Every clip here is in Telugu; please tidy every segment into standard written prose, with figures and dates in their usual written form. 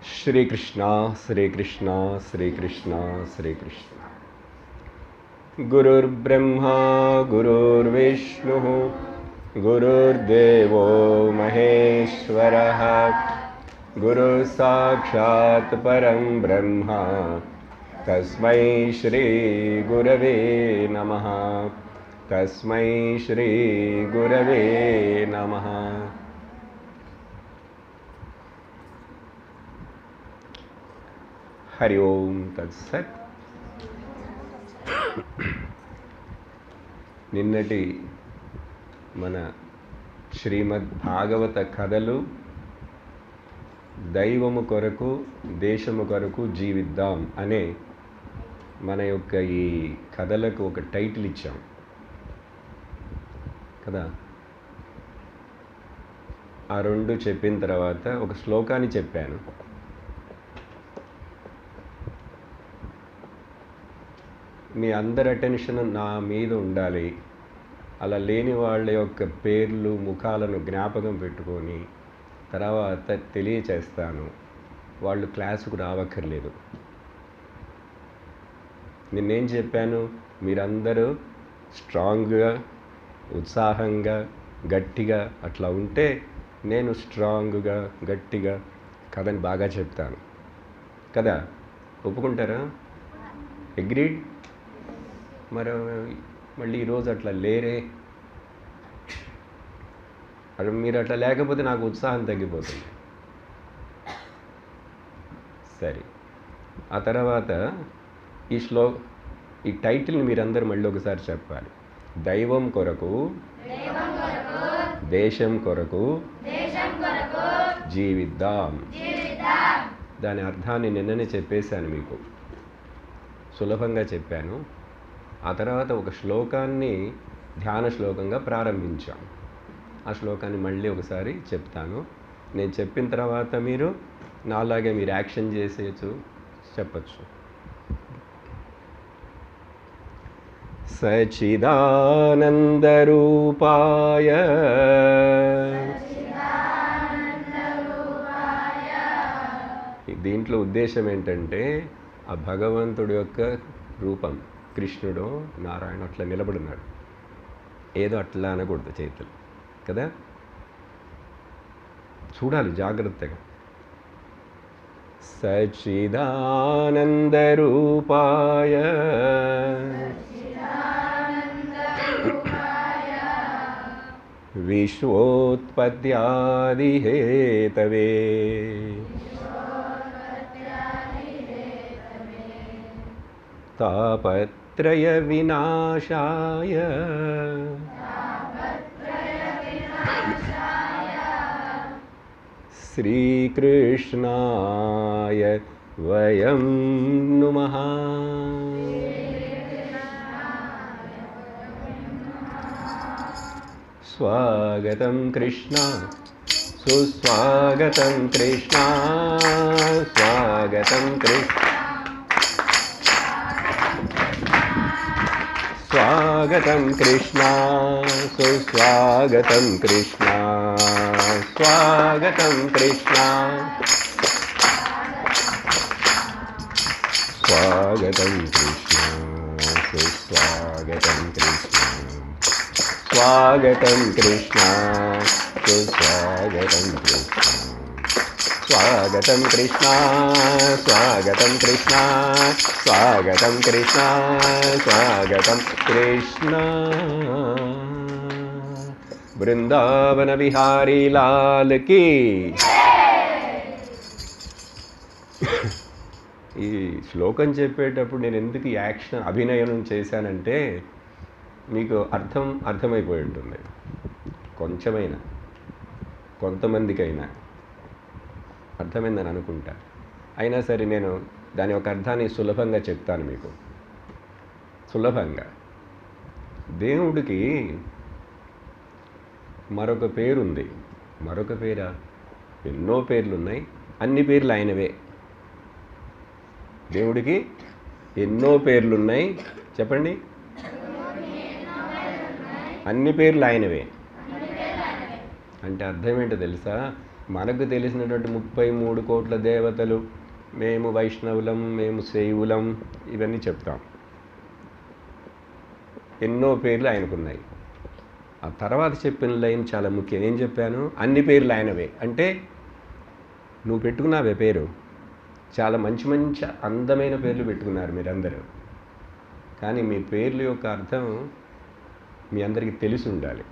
Shri Krishna, Shri Krishna, Shri Krishna, Shri Krishna. Gurur Brahma, Gurur Vishnu, Gurur Devo Maheshwaraha, Guru Sakshat Param Brahma, Tasmai Shri Gurave Namaha, Tasmai Shri Gurave Namaha. Hari Om Tat Sat. నిన్నటి మన శ్రీమద్ భాగవత కథలు దైవము కొరకు దేశము కొరకు జీవిద్దాం అనే మన యొక్క ఈ కథలకు ఒక టైటిల్ ఇచ్చాం కదా. ఆ రెండు చెప్పిన తర్వాత ఒక శ్లోకాన్ని చెప్పాను. మీ అందరి అటెన్షన్ నా మీద ఉండాలి. అలా లేని వాళ్ళ యొక్క పేర్లు ముఖాలను జ్ఞాపకం పెట్టుకొని తర్వాత తెలియచేస్తాను. వాళ్ళు క్లాసుకు రావక్కర్లేదు. నిన్నేం చెప్పాను? మీరందరూ స్ట్రాంగ్గా, ఉత్సాహంగా, గట్టిగా అట్లా ఉంటే నేను స్ట్రాంగ్గా, గట్టిగా కథని బాగా చెప్తాను కదా. ఒప్పుకుంటారా? అగ్రీడ్? మరి మళ్ళీ ఈరోజు అట్లా లేరే. మీరు అట్లా లేకపోతే నాకు ఉత్సాహం తగ్గిపోతుంది. సరే, ఆ తర్వాత ఈ టైటిల్ని మీరందరూ మళ్ళీ ఒకసారి చెప్పాలి. దైవం కొరకు దేశం కొరకు జీవిద్దాం. దాని అర్థాన్ని నిన్ననే చెప్పేశాను మీకు, సులభంగా చెప్పాను. ఆ తర్వాత ఒక శ్లోకాన్ని ధ్యాన శ్లోకంగా ప్రారంభించాం. ఆ శ్లోకాన్ని మళ్ళీ ఒకసారి చెప్తాను. నేను చెప్పిన తర్వాత మీరు నాలాగే మీరు యాక్షన్ చేసేయచ్చు, చెప్పచ్చు. సచిదానందరూపాయ దీంట్లో ఉద్దేశం ఏంటంటే ఆ భగవంతుడి యొక్క రూపం, కృష్ణుడు నారాయణ అట్లా నిలబడినాడు. ఏదో అట్లా అనకూడదు చేతులు కదా, చూడాలి జాగ్రత్తగా. సచిదానందరూపాయ విశ్వోత్పత్యాదిహేతవే తాపత్రయ వినాశాయ శ్రీకృష్ణాయ వయం నుమః. స్వాగతం కృష్ణ, సుస్వాగతం కృష్ణ, స్వాగతం కృష్ణ, స్వాగతం కృష్ణ, సుస్వాగతం కృష్ణ, స్వాగతం కృష్ణ, స్వాగతం కృష్ణ, సుస్వాగతం కృష్ణ, స్వాగతం కృష్ణ, సుస్వాగతం కృష్ణ, స్వాగతం కృష్ణ, స్వాగతం కృష్ణ, స్వాగతం కృష్ణ, స్వాగతం కృష్ణ. బృందావన విహారీ లాల్ కి. ఈ శ్లోకం చెప్పేటప్పుడు నేను ఎందుకు ఈ యాక్షన్ అభినయం చేశానంటే మీకు అర్థమైపోయి ఉంటుంది, కొంచెమైనా కొంతమందికైనా అర్థమైందని అనుకుంటా. అయినా సరే నేను దాని ఒక అర్థాన్ని సులభంగా చెప్తాను మీకు. సులభంగా, దేవుడికి మరొక పేరుంది. మరొక పేరా? ఎన్నో పేర్లు ఉన్నాయి. అన్ని పేర్లు ఆయనవే. దేవుడికి ఎన్నో పేర్లున్నాయి. చెప్పండి. అన్ని పేర్లు ఆయనవే. అంటే అర్థం ఏంటో తెలుసా? మనకు తెలిసినటువంటి 33 కోట్ల దేవతలు, మేము వైష్ణవులం, మేము శైవులం, ఇవన్నీ చెప్తాం. ఎన్నో పేర్లు ఆయనకున్నాయి. ఆ తర్వాత చెప్పిన లైన్ చాలా ముఖ్యం. ఏం చెప్పాను? అన్ని పేర్లు ఆయనవే. అంటే నువ్వు పెట్టుకున్నావే పేరు, చాలా మంచి మంచి అందమైన పేర్లు పెట్టుకున్నారు మీరందరూ. కానీ మీ పేర్ల యొక్క అర్థం మీ అందరికీ తెలిసి ఉండాలి.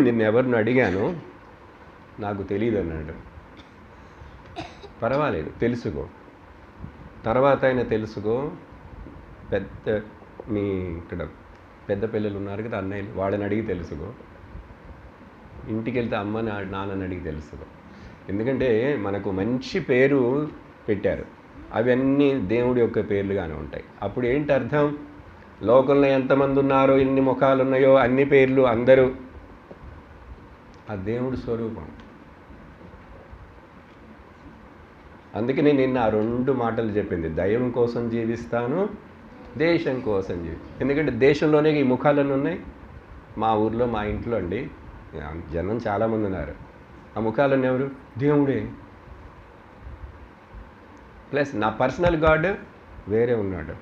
నిన్ను ఎవరిని అడిగాను, నాకు తెలియదు అన్నాడు. పర్వాలేదు, తెలుసుకో. తర్వాత అయినా తెలుసుకో. మీ ఇక్కడ పెద్ద పిల్లలు ఉన్నారు కదా, అన్నయ్యలు, వాళ్ళని అడిగి తెలుసుకో. ఇంటికి వెళ్తే అమ్మ నాన్నని అడిగి తెలుసుకో. ఎందుకంటే మనకు మంచి పేరు పెట్టారు, అవన్నీ దేవుడి యొక్క పేర్లుగానే ఉంటాయి. అప్పుడు ఏంటి అర్థం? లోకంలో ఎంతమంది ఉన్నారో, ఎన్ని ముఖాలు ఉన్నాయో, అన్ని పేర్లు అందరూ ఆ దేవుడి స్వరూపం. అందుకని నిన్న ఆ 2 మాటలు చెప్పింది. దైవం కోసం జీవిస్తాను, దేశం కోసం ఎందుకంటే దేశంలోనే ఈ ముఖాలన్నీ ఉన్నాయి. మా ఊర్లో, మా ఇంట్లో అండి జనం చాలామంది ఉన్నారు. ఆ ముఖాలన్నీ ఎవరు? దేవుడే. ప్లస్ నా పర్సనల్ గాడ్ వేరే ఉన్నాడు.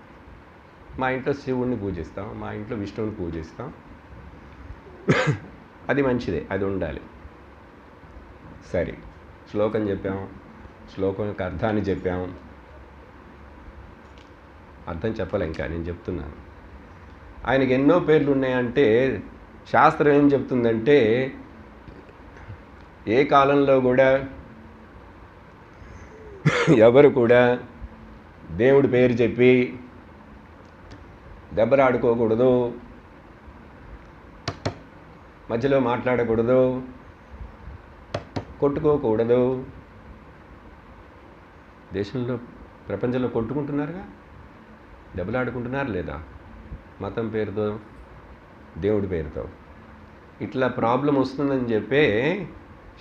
మా ఇంట్లో శివుణ్ణి పూజిస్తాం, మా ఇంట్లో విష్ణువుని పూజిస్తాం. అది మంచిదే, అది ఉండాలి. సరే, శ్లోకం చెప్పాం, శ్లోకం యొక్క అర్థాన్ని చెప్పాం. అర్థం చెప్పలే, ఇంకా నేను చెప్తున్నాను. ఆయనకి ఎన్నో పేర్లు ఉన్నాయంటే శాస్త్రం ఏం చెప్తుందంటే, ఏ కాలంలో కూడా ఎవరు కూడా దేవుడి పేరు చెప్పి దెబ్బలాడుకోకూడదు, మధ్యలో మాట్లాడకూడదు, కొట్టుకోకూడదు. దేశంలో, ప్రపంచంలో కొట్టుకుంటున్నారుగా, దెబ్బలాడుకుంటున్నారు లేదా? మతం పేరుతో, దేవుడి పేరుతో. ఇట్లా ప్రాబ్లం వస్తుందని చెప్పే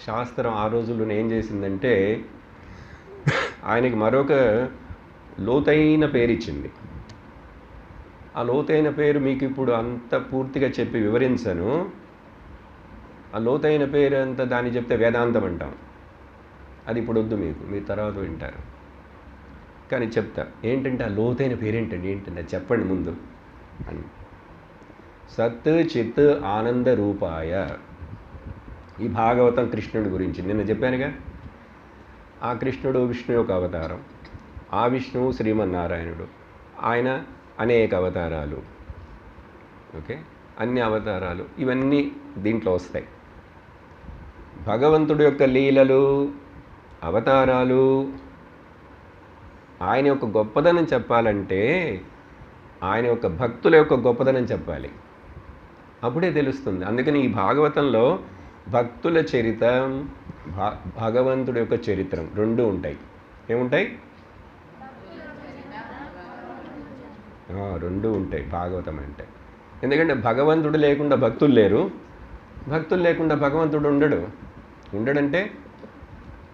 శాస్త్రం ఆ రోజుల్లో ఏం చేసిందంటే ఆయనకి మరొక లోతైన పేరు ఇచ్చింది. ఆ లోతైన పేరు మీకు ఇప్పుడు అంత పూర్తిగా చెప్పి వివరించను. ఆ లోతైన పేరు అంతా దాన్ని చెప్తే వేదాంతం అంటాం. అది ఇప్పుడు వద్దు, మీరు తర్వాత వింటారు. కానీ చెప్తా ఏంటంటే ఆ లోతైన పేరేంటండి, ఏంటంటే చెప్పండి ముందు అని. సత్ చిత్ ఆనంద రూపాయ. ఈ భాగవతం కృష్ణుడి గురించి నిన్న చెప్పానుగా. ఆ కృష్ణుడు విష్ణు యొక్క అవతారం, ఆ విష్ణువు శ్రీమన్నారాయణుడు, ఆయన అనేక అవతారాలు. ఓకే, అన్ని అవతారాలు ఇవన్నీ దీంట్లో వస్తాయి. భగవంతుడి యొక్క లీలలు, అవతారాలు, ఆయన యొక్క గొప్పదనం చెప్పాలంటే ఆయన యొక్క భక్తుల యొక్క గొప్పదనం చెప్పాలి, అప్పుడే తెలుస్తుంది. అందుకని ఈ భాగవతంలో భక్తుల చరిత్రం, భగవంతుడి యొక్క చరిత్రం 2 ఉంటాయి. ఏముంటాయి? 2 ఉంటాయి భాగవతం అంటే. ఎందుకంటే భగవంతుడు లేకుండా భక్తులు లేరు, భక్తులు లేకుండా భగవంతుడు ఉండడు. ఉండడంటే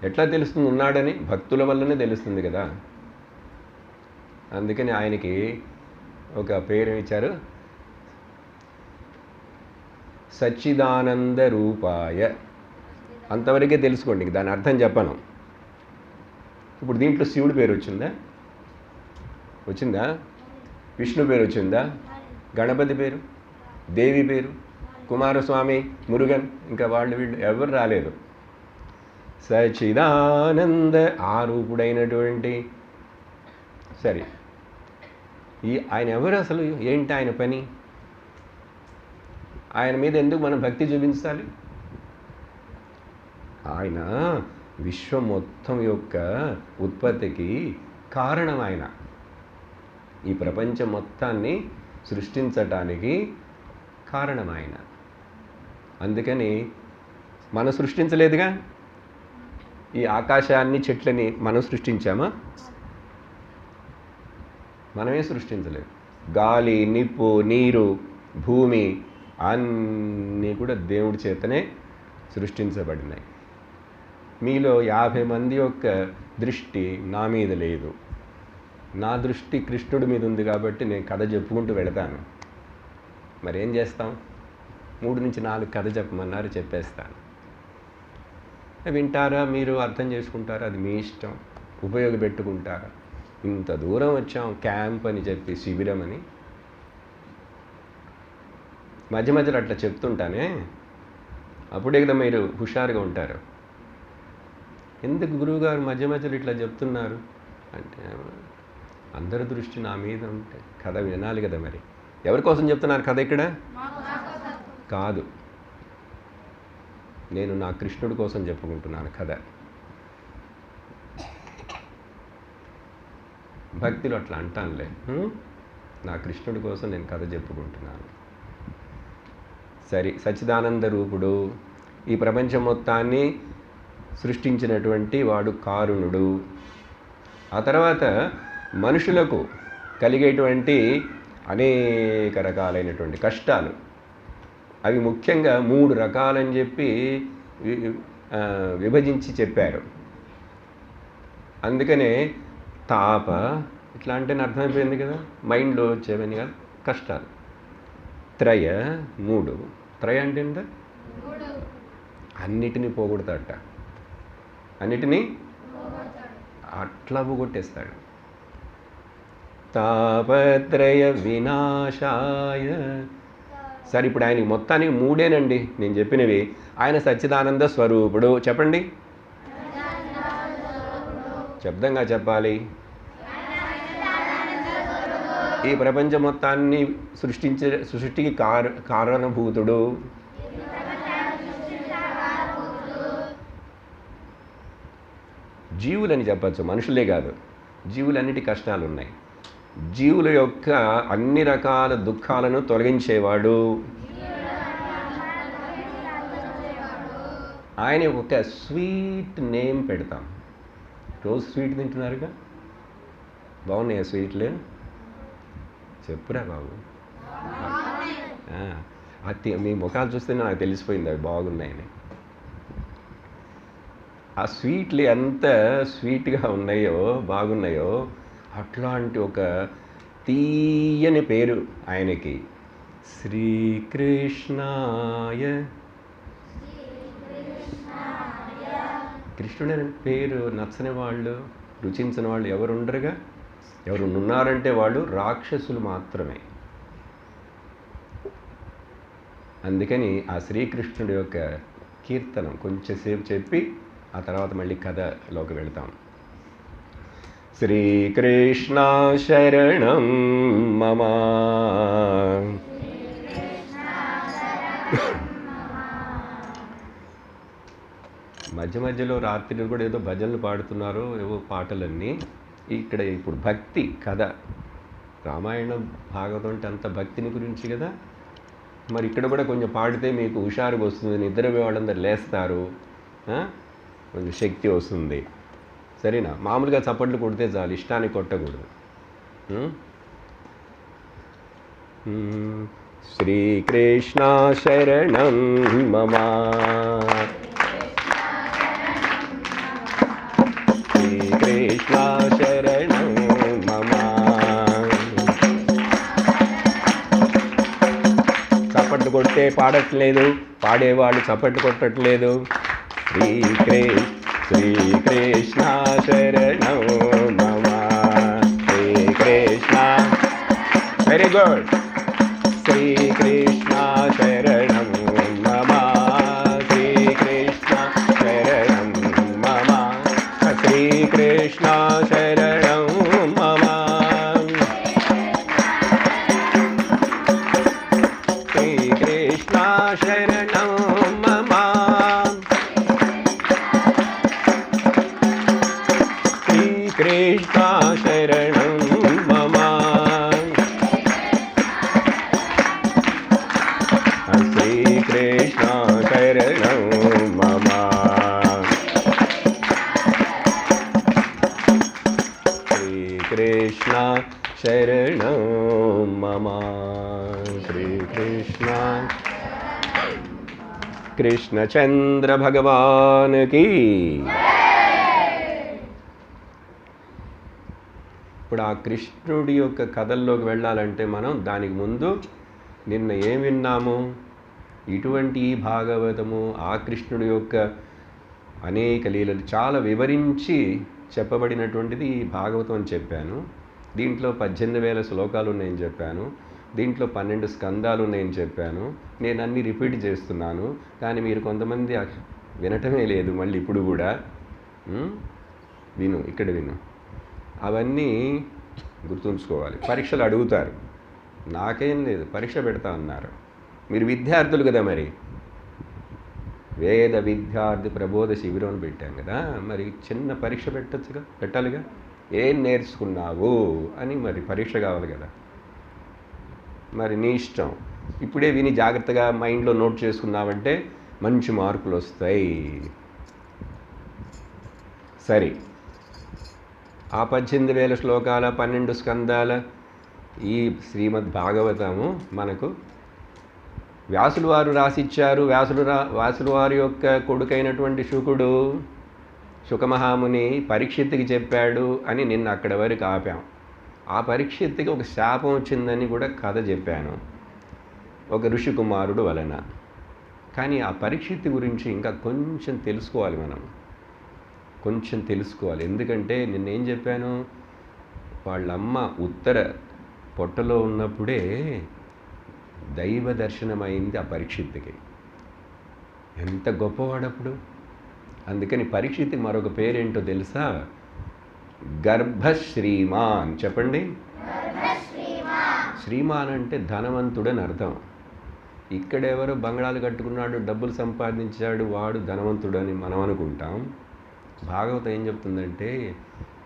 ఎట్లా తెలుస్తుంది ఉన్నాడని? భక్తుల వల్లనే తెలుస్తుంది కదా. అందుకని ఆయనకి ఒక పేరు ఇచ్చారు, సచ్చిదానంద రూపాయ. అంతవరకే తెలుసుకోండి, దాని అర్థం చెప్పను. ఇప్పుడు దీంట్లో శివుడి పేరు వచ్చిందా? వచ్చిందా? విష్ణు పేరు వచ్చిందా? గణపతి పేరు, దేవి పేరు, కుమారస్వామి, మురుగన్, ఇంకా వాళ్ళు వీళ్ళు ఎవరు రాలేదు. సచ్చిదానంద ఆ రూపుడైనటువంటి. సరే, ఆయన ఎవరు అసలు? ఏంటి ఆయన పని? ఆయన మీద ఎందుకు మనం భక్తి చూపించాలి? ఆయన విశ్వం మొత్తం యొక్క ఉత్పత్తికి కారణం. ఆయన ఈ ప్రపంచం మొత్తాన్ని సృష్టించటానికి కారణం ఆయన. అందుకని మనం సృష్టించలేదుగా. ఈ ఆకాశాన్ని, చెట్లని మనం సృష్టించామా? మనమే సృష్టించలేదు. గాలి, నిప్పు, నీరు, భూమి అన్నీ కూడా దేవుడి చేతనే సృష్టించబడినాయి. మీలో 50 మంది యొక్క దృష్టి నా మీద లేదు. నా దృష్టి కృష్ణుడి మీద ఉంది కాబట్టి నేను కథ చెప్పుకుంటూ వెళతాను. మరేం చేస్తాం? 3 నుంచి 4 కథ చెప్పమన్నారు, చెప్పేస్తాను. వింటారా మీరు, అర్థం చేసుకుంటారా, అది మీ ఇష్టం. ఉపయోగపెట్టుకుంటారా. ఇంత దూరం వచ్చాం క్యాంప్ అని చెప్పి, శిబిరం అని. మధ్య మధ్యలో అట్లా చెప్తుంటానే, అప్పుడే కదా మీరు హుషారుగా ఉంటారు. ఎందుకు గురువుగారు మధ్య మధ్యలో ఇట్లా చెప్తున్నారు అంటే, అందరి దృష్టి నా మీద ఉంటే కథ వినాలి కదా. మరి ఎవరి కోసం చెప్తున్నారు కథ ఇక్కడ? కాదు, నేను నా కృష్ణుడి కోసం చెప్పుకుంటున్నాను కథ. భక్తిలో అట్లా అంటానులే, నా కృష్ణుడి కోసం నేను కథ చెప్పుకుంటున్నాను. సరే, సచ్చిదానంద రూపుడు, ఈ ప్రపంచం మొత్తాన్ని సృష్టించినటువంటి వాడు కారుణుడు. ఆ తర్వాత మనుషులకు కలిగేటువంటి అనేక రకాలైనటువంటి కష్టాలు, అవి ముఖ్యంగా 3 రకాలని చెప్పి విభజించి చెప్పారు. అందుకనే తాప ఇట్లా అంటే అర్థమైపోయింది కదా, మైండ్లో వచ్చేవని కదా కష్టాలు. త్రయ 3, త్రయ అంటే ఎంత? అన్నిటినీ పోగొడతాడట, అన్నిటినీ అట్లా పోగొట్టేస్తాడు. తాపత్రయ వినాశాయ. సరే, ఇప్పుడు ఆయనకి మొత్తానికి 3ఏనండి నేను చెప్పినవి. ఆయన సచ్చిదానంద స్వరూపుడు. చెప్పండి, శబ్దంగా చెప్పాలి. ఈ ప్రపంచం మొత్తాన్ని సృష్టికి కారణభూతుడు. జీవులని చెప్పచ్చు, మనుషులే కాదు. జీవులన్నిటి కష్టాలు ఉన్నాయి. జీవుల యొక్క అన్ని రకాల దుఃఖాలను తొలగించేవాడు. ఆయన ఒక స్వీట్ నేమ్ పెడతాం. రోజు స్వీట్ తింటున్నారుగా, బాగున్నాయా స్వీట్లు? చెప్పురా బాబు. మీ ముఖాలు చూస్తే నాకు తెలిసిపోయింది అవి బాగున్నాయని. ఆ స్వీట్లు ఎంత స్వీట్గా ఉన్నాయో, బాగున్నాయో, అట్లాంటి ఒక తీయని పేరు ఆయనకి, శ్రీకృష్ణాయ. కృష్ణుడు పేరు నచ్చని వాళ్ళు, రుచించని వాళ్ళు ఎవరు ఉండరుగా. ఎవరు ఉన్నారంటే వాళ్ళు రాక్షసులు మాత్రమే. అందుకని ఆ శ్రీకృష్ణుడి యొక్క కీర్తనం కొంచెంసేపు చెప్పి ఆ తర్వాత మళ్ళీ కథలోకి వెళ్తాం. శ్రీకృష్ణ శరణం మమ. మధ్య మధ్యలో రాత్రి కూడా ఏదో భజనలు పాడుతున్నారు, ఏవో పాటలన్నీ. ఇక్కడ ఇప్పుడు భక్తి కథ, రామాయణం భాగవతం అంటే అంత భక్తిని గురించి కదా. మరి ఇక్కడ కూడా కొంచెం పాడితే మీకు హుషారుగా వస్తుంది, నిద్రపోయే వాళ్ళందరూ లేస్తారు, కొంచెం శక్తి వస్తుంది. సరేనా? మామూలుగా చప్పట్లు కొడితే చాలు, ఇష్టానికి కొట్టకూడదు. శ్రీకృష్ణ శరణం మమ. శ్రీకృష్ణ శరణం మమ. చప్పట్లు కొడితే పాడట్లేదు, పాడేవాళ్ళు చప్పట్లు కొట్టట్లేదు. శ్రీకృష్ణ శరణం మమ. శ్రీకృష్ణ. Very good. శ్రీకృష్ణ శరణం మమ. శ్రీకృష్ణ శరణం మమ. శ్రీకృష్ణ శరణం మమ. శ్రీకృష్ణ శరణం మమ. శ్రీకృష్ణ శరణం మమ. శ్రీకృష్ణ శరణం మమ. శ్రీకృష్ణ శరణం మమ. శ్రీకృష్ణ. కృష్ణచంద్ర భగవానికి. ఇప్పుడు ఆ కృష్ణుడి యొక్క కథల్లోకి వెళ్ళాలంటే మనం దానికి ముందు నిన్న ఏం విన్నాము? ఇటువంటి భాగవతము ఆ కృష్ణుడి యొక్క అనేక లీలలు చాలా వివరించి చెప్పబడినటువంటిది ఈ భాగవతం అని చెప్పాను. దీంట్లో 18,000 శ్లోకాలు ఉన్నాయని చెప్పాను. దీంట్లో 12 స్కందాలు ఉన్నాయని చెప్పాను. నేను అన్నీ రిపీట్ చేస్తున్నాను, కానీ మీరు కొంతమంది వినటమే లేదు. మళ్ళీ ఇప్పుడు కూడా విను, ఇక్కడ విను. అవన్నీ గుర్తుంచుకోవాలి. పరీక్షలు అడుగుతారు. నాకేం లేదు, పరీక్ష పెడతా అన్నారు. మీరు విద్యార్థులు కదా, మరి వేద విద్యార్థి ప్రబోధ శిబిరం పెట్టాం కదా, మరి చిన్న పరీక్ష పెట్టాలిగా. ఏం నేర్చుకున్నావు అని మరి పరీక్ష కావాలి కదా. మరి నీ ఇష్టం. ఇప్పుడే విని జాగ్రత్తగా మైండ్లో నోట్ చేసుకున్నావంటే మంచి మార్కులు వస్తాయి. సరే, ఆ 18,000 శ్లోకాల 12 స్కందాల ఈ శ్రీమద్ భాగవతము మనకు వ్యాసులు వారు రాసిచ్చారు. వ్యాసులు వారి యొక్క కొడుకైనటువంటి శుకుడు, శుకమహాముని పరీక్షిత్తుకి చెప్పాడు అని నిన్న అక్కడి వరకు ఆపాం. ఆ పరీక్షిత్తుకి ఒక శాపం వచ్చిందని కూడా కథ చెప్పాను, ఒక ఋషికుమారుడు వలన. కానీ ఆ పరీక్షిత్తు గురించి ఇంకా కొంచెం తెలుసుకోవాలి, కొంచెం తెలుసుకోవాలి. ఎందుకంటే నిన్నేం చెప్పాను, వాళ్ళమ్మ ఉత్తర పొట్టలో ఉన్నప్పుడే దైవ దర్శనమైంది ఆ పరీక్షిత్తుకి. ఎంత గొప్పవాడప్పుడు. అందుకని పరీక్షిత్తుకి మరొక పేరేంటో తెలుసా? గర్భశ్రీమాన్. చెప్పండి. శ్రీమాన్ అంటే ధనవంతుడని అర్థం. ఇక్కడెవరో బంగళాలు కట్టుకున్నాడు, డబ్బులు సంపాదించాడు, వాడు ధనవంతుడని మనం అనుకుంటాం. భాగవతం ఏం చెప్తుందంటే,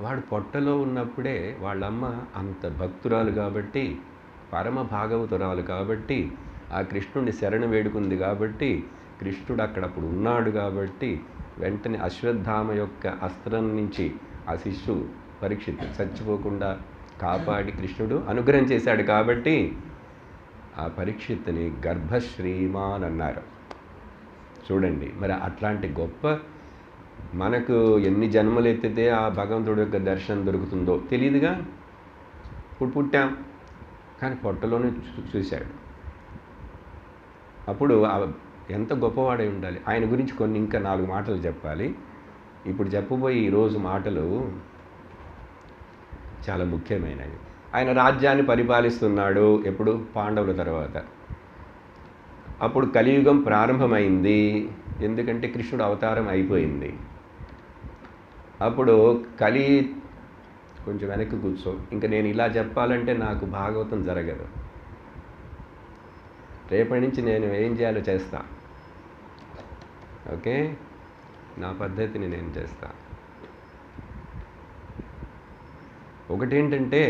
వాడు పొట్టలో ఉన్నప్పుడే వాళ్ళమ్మ అంత భక్తురాలు కాబట్టి, పరమ భాగవతురాలు కాబట్టి, ఆ కృష్ణుడిని శరణు వేడుకుంది కాబట్టి, కృష్ణుడు అక్కడప్పుడు ఉన్నాడు కాబట్టి, వెంటనే అశ్వత్థామ యొక్క అస్త్రం నుంచి ఆ శిశువు పరీక్షిత్తు చచ్చిపోకుండా కాపాడి కృష్ణుడు అనుగ్రహం చేశాడు కాబట్టి ఆ పరీక్షిత్తుని గర్భశ్రీమాన్ అన్నారు. చూడండి, మరి అట్లాంటి గొప్ప మనకు ఎన్ని జన్మలు ఎత్తితే ఆ భగవంతుడి యొక్క దర్శనం దొరుకుతుందో తెలియదుగా. ఇప్పుడు పుట్టాం, కానీ పొట్టలోనే చూశాడు. అప్పుడు ఎంత గొప్పవాడై ఉండాలి. ఆయన గురించి కొన్ని ఇంకా 4 మాటలు చెప్పాలి. ఇప్పుడు చెప్పబోయే ఈరోజు మాటలు చాలా ముఖ్యమైనవి. ఆయన రాజ్యాన్ని పరిపాలిస్తున్నాడు. ఎప్పుడు? పాండవుల తర్వాత. అప్పుడు కలియుగం ప్రారంభమైంది. ఎందుకంటే కృష్ణుడు అవతారం అయిపోయింది. అప్పుడు కొంచెం వెనక్కి కూర్చో. ఇంకా నేను ఇలా చెప్పాలంటే నాకు భాగవతం జరగదు. రేపటి నుంచి నేను ఏం చేయాలో చేస్తా. ఓకే, నా పద్ధతిని నేను చేస్తా. ఒకటేంటంటే,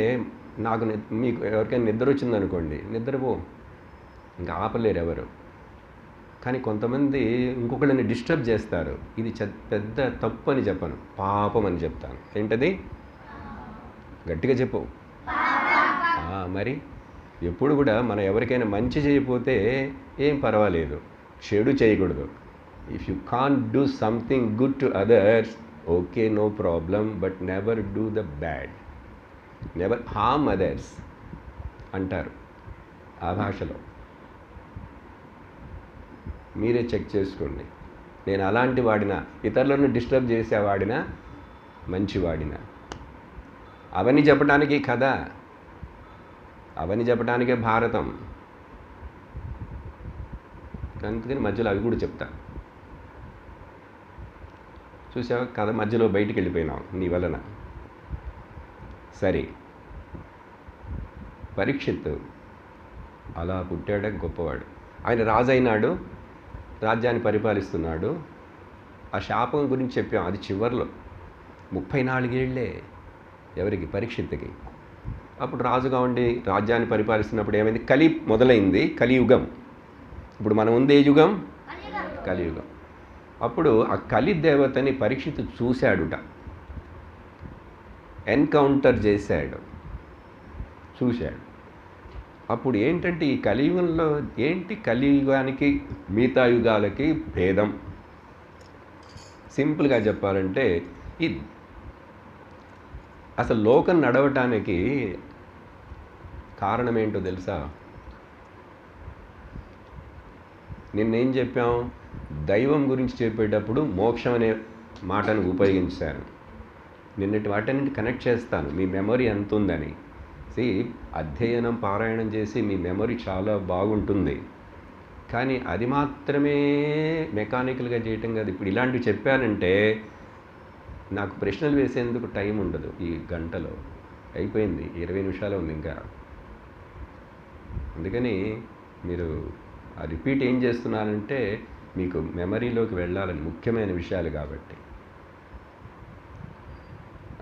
నాకు మీకు ఎవరికైనా నిద్ర వచ్చిందనుకోండి, నిద్రపో, ఇంకా ఆపలేరు ఎవరు. కానీ కొంతమంది ఇంకొకళ్ళని డిస్టర్బ్ చేస్తారు. ఇది పెద్ద తప్పు అని చెప్పను, పాపం అని చెప్తాను. ఏంటది? గట్టిగా చెప్పు. మరి ఎప్పుడు కూడా మనం ఎవరికైనా మంచి చేయకపోతే ఏం పర్వాలేదు, చెడు చేయకూడదు. If you can't do something good to others, okay, no problem, but never do the bad, never harm others అంటారు ఆ భాషలో. మీరే చెక్ చేసుకోండి. నేను అలాంటి వాడినా, ఇతరులను డిస్టర్బ్ చేసేవాడినా, మంచివాడినా? అవన్నీ చెప్పడానికి కథ, అవన్నీ చెప్పడానికే భారతం. అందుకని మధ్యలో అవి కూడా చెప్తా. చూసావా, కథ మధ్యలో బయటికి వెళ్ళిపోయినావు నీ వలన. సరే, పరీక్షిత్తు అలా పుట్టాడే గొప్పవాడు. ఆయన రాజు అయినాడు, రాజ్యాన్ని పరిపాలిస్తున్నాడు. ఆ శాపం గురించి చెప్పాం, అది చివర్లో. 34 ఏళ్లే ఎవరికి? పరీక్షిత్తుకి. అప్పుడు రాజుగా ఉండి రాజ్యాన్ని పరిపాలిస్తున్నప్పుడు ఏమైంది? మొదలైంది కలియుగం. ఇప్పుడు మనం ఉంది ఏ యుగం? కలియుగం. అప్పుడు ఆ కలి దేవతని పరీక్షిత్తు చూశాడుట, ఎన్కౌంటర్ చేశాడు, చూశాడు. అప్పుడు ఏంటంటే, ఈ కలియుగంలో ఏంటి, కలియుగానికి మిగతా యుగాలకి భేదం? సింపుల్గా చెప్పాలంటే, అసలు లోకం నడవటానికి కారణం ఏంటో తెలుసా? నిన్నేం చెప్పాం? దైవం గురించి చెప్పేటప్పుడు మోక్షం అనే మాటను ఉపయోగించాను. నిన్నటి వాటన్నిటి కనెక్ట్ చేస్తాను మీ మెమరీ ఎంత ఉందని. అధ్యయనం పారాయణం చేసి మీ మెమరీ చాలా బాగుంటుంది, కానీ అది మాత్రమే మెకానికల్గా చేయటం కాదు. ఇప్పుడు ఇలాంటివి చెప్పానంటే నాకు ప్రశ్నలు వేసేందుకు టైం ఉండదు. ఈ గంటలో అయిపోయింది, 20 నిమిషాలు ఉంది ఇంకా. అందుకని మీరు ఆ రిపీట్ ఏం చేస్తున్నారంటే మీకు మెమరీలోకి వెళ్ళాలని, ముఖ్యమైన విషయాలు కాబట్టి.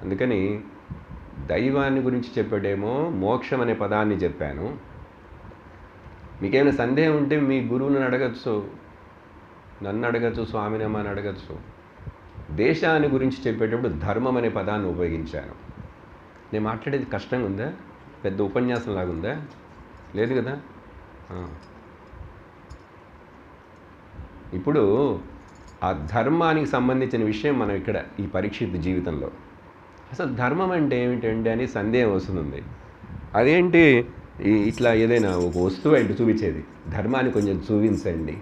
అందుకని దైవాన్ని గురించి చెప్పేటేమో మోక్షం అనే పదాన్ని చెప్పాను. మీకేమైనా సందేహం ఉంటే మీ గురువులను అడగచ్చు, నన్ను అడగచ్చు, స్వామినమ్మని అడగచ్చు. దేశాన్ని గురించి చెప్పేటప్పుడు ధర్మం అనే పదాన్ని ఉపయోగించాను. నేను మాట్లాడేది కష్టంగా ఉందా? పెద్ద ఉపన్యాసం లాగుందా? లేదు కదా. ఇప్పుడు ఆ ధర్మానికి సంబంధించిన విషయం మనం ఇక్కడ ఈ పరీక్షిత్ జీవితంలో అసలు ధర్మం అంటే ఏమిటండి అని సందేహం వస్తుంది. అదేంటి ఇట్లా ఏదైనా ఒక వస్తువు ఏంటి చూపించేది, ధర్మాన్ని కొంచెం చూపించండి.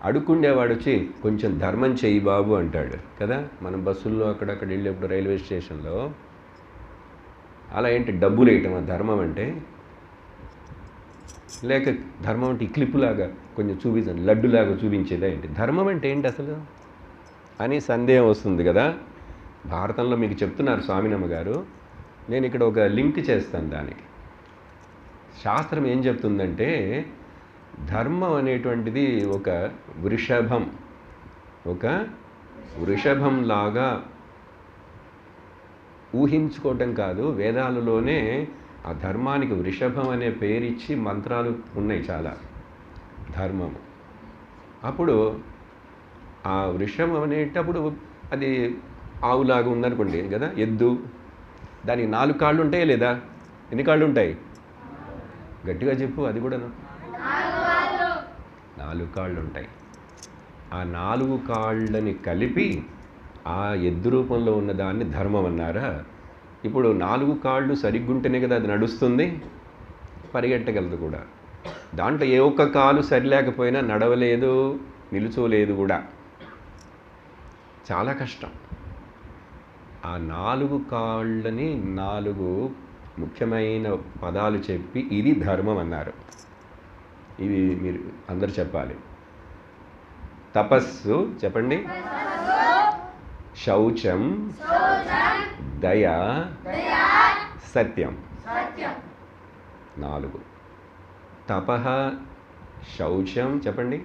అడుక్కుండేవాడు వచ్చి కొంచెం ధర్మం చెయ్యి బాబు అంటాడు కదా. మనం బస్సుల్లో అక్కడక్కడ వెళ్ళేప్పుడు రైల్వే స్టేషన్లో అలా ఏంటి డబ్బులు వేయటం ధర్మం అంటే? లేక ధర్మం అంటే ఈ క్లిప్పులాగా కొంచెం చూపించండి, లడ్డులాగా చూపించేదా ఏంటి? ధర్మం అంటే ఏంటి అసలు అని సందేహం వస్తుంది కదా. భారతంలో మీకు చెప్తున్నారు స్వామినమ్మ గారు. నేను ఇక్కడ ఒక లింక్ చేస్తాను దానికి. శాస్త్రం ఏం చెప్తుందంటే ధర్మం అనేటువంటిది ఒక వృషభం లాగా ఊహించుకోవటం కాదు. వేదాలలోనే ఆ ధర్మానికి వృషభం అనే పేరిచ్చి మంత్రాలు ఉన్నాయి చాలా. ధర్మము అప్పుడు ఆ వృషభం అనేటప్పుడు అది ఆవులాగా ఉందనుకోండి కదా, ఎద్దు. దానికి 4 కాళ్ళు ఉంటాయా లేదా? ఎన్ని కాళ్ళు ఉంటాయి? గట్టిగా చెప్పు. అది కూడా 4 కాళ్ళు ఉంటాయి. ఆ 4 కాళ్ళని కలిపి ఆ ఎద్దు రూపంలో ఉన్నదాన్ని ధర్మం అన్నారా? ఇప్పుడు 4 కాళ్ళు సరిగ్గుంటేనే కదా అది నడుస్తుంది, పరిగెట్టగలదు కూడా. దాంట్లో ఏ ఒక్క కాలు సరిలేకపోయినా నడవలేదు, నిలుచోలేదు కూడా. చాలా కష్టం. ఆ 4 కాళ్ళని 4 ముఖ్యమైన పదాలు చెప్పి ఇది ధర్మం అన్నారు. ఇవి మీరు అందరు చెప్పాలి. తపస్సు చెప్పండి, శౌచం, దయ, సత్యం. 4. తపః, శౌచం చెప్పండి,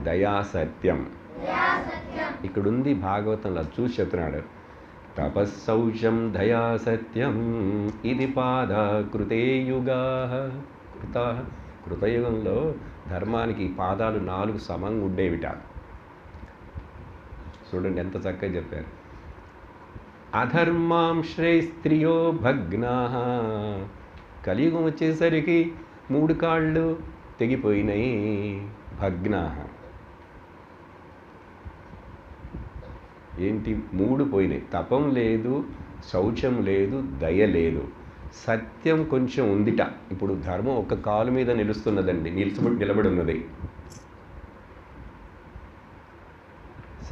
దయా, సత్యం. ఇక్కడుంది భాగవతంలో, చూసి చెప్తున్నాడు. తపస్సౌచం దయా సత్యం ఇది పాద కృతే యుగా. కృతయుగంలో ధర్మానికి పాదాలు 4 సమంగా ఉండేవిట. చూడండి ఎంత చక్కగా చెప్పారు. అధర్మాంశ్రై స్త్రియో భగ్నా. కలియుగం వచ్చేసరికి 3 కాళ్ళు తెగిపోయినాయి. భగ్నా ఏంటి? 3 పోయినాయి. తపం లేదు, శౌచం లేదు, దయ లేదు, సత్యం కొంచెం ఉందిట. ఇప్పుడు ధర్మం ఒక కాలు మీద నిలుస్తున్నదండి, నిలబడి ఉన్నది.